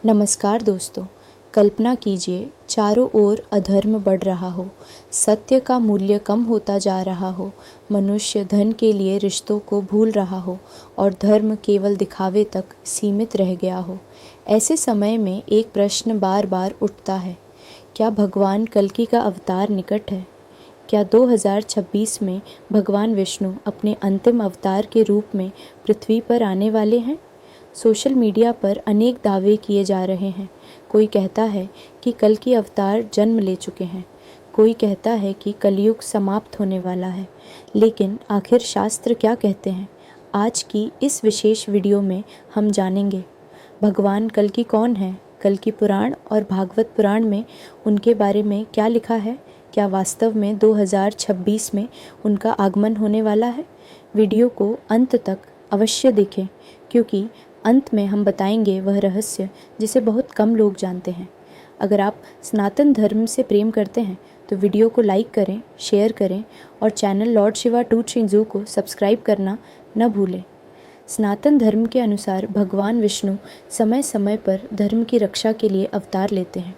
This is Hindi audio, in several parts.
नमस्कार दोस्तों। कल्पना कीजिए चारों ओर अधर्म बढ़ रहा हो, सत्य का मूल्य कम होता जा रहा हो, मनुष्य धन के लिए रिश्तों को भूल रहा हो और धर्म केवल दिखावे तक सीमित रह गया हो। ऐसे समय में एक प्रश्न बार बार उठता है, क्या भगवान कल्कि का अवतार निकट है? क्या 2026 में भगवान विष्णु अपने अंतिम अवतार के रूप में पृथ्वी पर आने वाले हैं? सोशल मीडिया पर अनेक दावे किए जा रहे हैं। कोई कहता है कि कल्कि अवतार जन्म ले चुके हैं, कोई कहता है कि कलयुग समाप्त होने वाला है। लेकिन आखिर शास्त्र क्या कहते हैं? आज की इस विशेष वीडियो में हम जानेंगे भगवान कल्कि कौन है, कल्कि पुराण और भागवत पुराण में उनके बारे में क्या लिखा है, क्या वास्तव में 2026 में उनका आगमन होने वाला है। वीडियो को अंत तक अवश्य देखें, क्योंकि अंत में हम बताएंगे वह रहस्य जिसे बहुत कम लोग जानते हैं। अगर आप सनातन धर्म से प्रेम करते हैं तो वीडियो को लाइक करें, शेयर करें और चैनल लॉर्ड शिवा 230 को सब्सक्राइब करना न भूलें। सनातन धर्म के अनुसार भगवान विष्णु समय समय पर धर्म की रक्षा के लिए अवतार लेते हैं।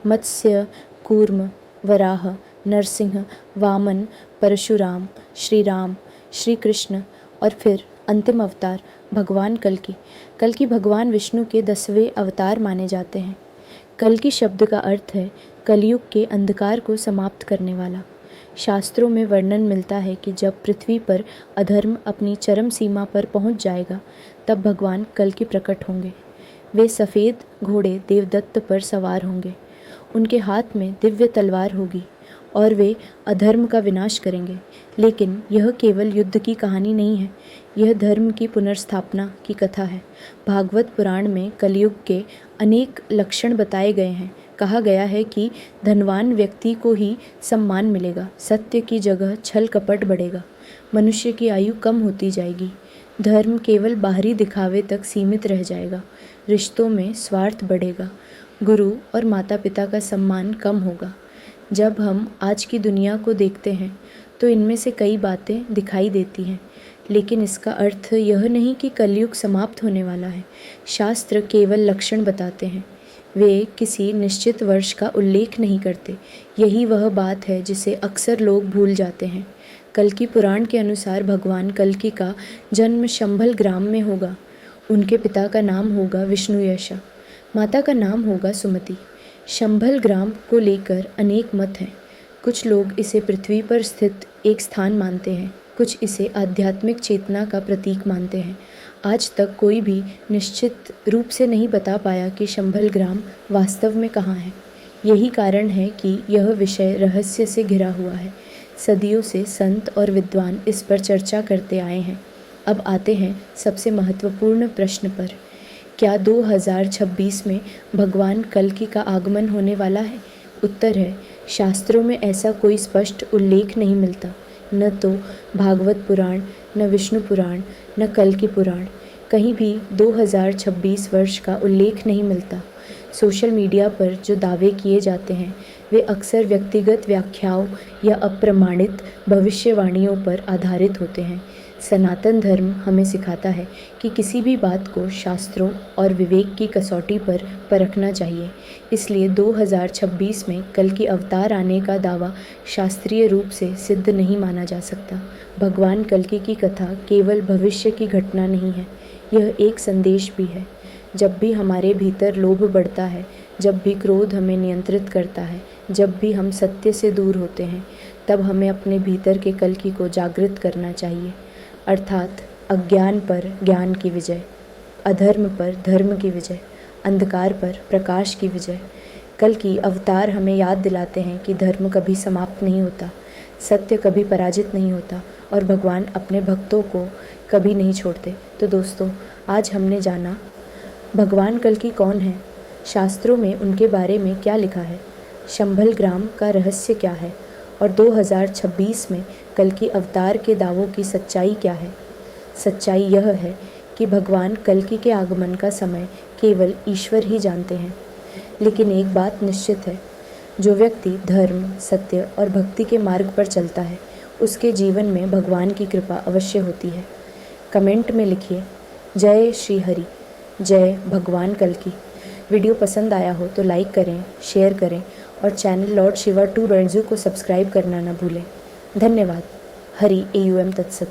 मत्स्य, कूर्म, वराह, नरसिंह, वामन, परशुराम, श्री राम, श्री कृष्ण और फिर अंतिम अवतार भगवान कल्कि। कल्कि भगवान विष्णु के 10वें अवतार माने जाते हैं। कल्कि शब्द का अर्थ है कलयुग के अंधकार को समाप्त करने वाला। शास्त्रों में वर्णन मिलता है कि जब पृथ्वी पर अधर्म अपनी चरम सीमा पर पहुंच जाएगा, तब भगवान कल्कि प्रकट होंगे। वे सफ़ेद घोड़े देवदत्त पर सवार होंगे, उनके हाथ में दिव्य तलवार होगी और वे अधर्म का विनाश करेंगे। लेकिन यह केवल युद्ध की कहानी नहीं है, यह धर्म की पुनर्स्थापना की कथा है। भागवत पुराण में कलयुग के अनेक लक्षण बताए गए हैं। कहा गया है कि धनवान व्यक्ति को ही सम्मान मिलेगा, सत्य की जगह छल कपट बढ़ेगा, मनुष्य की आयु कम होती जाएगी, धर्म केवल बाहरी दिखावे तक सीमित रह जाएगा, रिश्तों में स्वार्थ बढ़ेगा, गुरु और माता पिता का सम्मान कम होगा। जब हम आज की दुनिया को देखते हैं तो इनमें से कई बातें दिखाई देती हैं, लेकिन इसका अर्थ यह नहीं कि कलयुग समाप्त होने वाला है। शास्त्र केवल लक्षण बताते हैं, वे किसी निश्चित वर्ष का उल्लेख नहीं करते। यही वह बात है जिसे अक्सर लोग भूल जाते हैं। कल्कि पुराण के अनुसार भगवान कल्कि का जन्म शंभल ग्राम में होगा। उनके पिता का नाम होगा विष्णुयशा, माता का नाम होगा सुमति। शंभल ग्राम को लेकर अनेक मत हैं। कुछ लोग इसे पृथ्वी पर स्थित एक स्थान मानते हैं, कुछ इसे आध्यात्मिक चेतना का प्रतीक मानते हैं। आज तक कोई भी निश्चित रूप से नहीं बता पाया कि शंभल ग्राम वास्तव में कहाँ है। यही कारण है कि यह विषय रहस्य से घिरा हुआ है। सदियों से संत और विद्वान इस पर चर्चा करते आए हैं। अब आते हैं सबसे महत्वपूर्ण प्रश्न पर, क्या 2026 में भगवान कल्कि का आगमन होने वाला है? उत्तर है, शास्त्रों में ऐसा कोई स्पष्ट उल्लेख नहीं मिलता। न तो भागवत पुराण, न विष्णु पुराण, न कल्कि पुराण, कहीं भी 2026 वर्ष का उल्लेख नहीं मिलता। सोशल मीडिया पर जो दावे किए जाते हैं वे अक्सर व्यक्तिगत व्याख्याओं या अप्रमाणित भविष्यवाणियों पर आधारित होते हैं। सनातन धर्म हमें सिखाता है कि किसी भी बात को शास्त्रों और विवेक की कसौटी पर परखना चाहिए। इसलिए 2026 में कल्कि अवतार आने का दावा शास्त्रीय रूप से सिद्ध नहीं माना जा सकता। भगवान कल्कि की कथा केवल भविष्य की घटना नहीं है, यह एक संदेश भी है। जब भी हमारे भीतर लोभ बढ़ता है, जब भी क्रोध हमें नियंत्रित करता है, जब भी हम सत्य से दूर होते हैं, तब हमें अपने भीतर के कल्कि को जागृत करना चाहिए। अर्थात अज्ञान पर ज्ञान की विजय, अधर्म पर धर्म की विजय, अंधकार पर प्रकाश की विजय। कल्कि अवतार हमें याद दिलाते हैं कि धर्म कभी समाप्त नहीं होता, सत्य कभी पराजित नहीं होता और भगवान अपने भक्तों को कभी नहीं छोड़ते। तो दोस्तों, आज हमने जाना भगवान कल्कि कौन है, शास्त्रों में उनके बारे में क्या लिखा है, शंभल ग्राम का रहस्य क्या है और 2026 में कल्कि अवतार के दावों की सच्चाई क्या है। सच्चाई यह है कि भगवान कल्कि के आगमन का समय केवल ईश्वर ही जानते हैं। लेकिन एक बात निश्चित है, जो व्यक्ति धर्म, सत्य और भक्ति के मार्ग पर चलता है, उसके जीवन में भगवान की कृपा अवश्य होती है। कमेंट में लिखिए, जय श्री हरि, जय भगवान कल्कि। वीडियो पसंद आया हो तो लाइक करें, शेयर करें और चैनल लॉर्ड शिवा 2.0 को सब्सक्राइब करना न भूलें। धन्यवाद। हरि AUM तत्सत।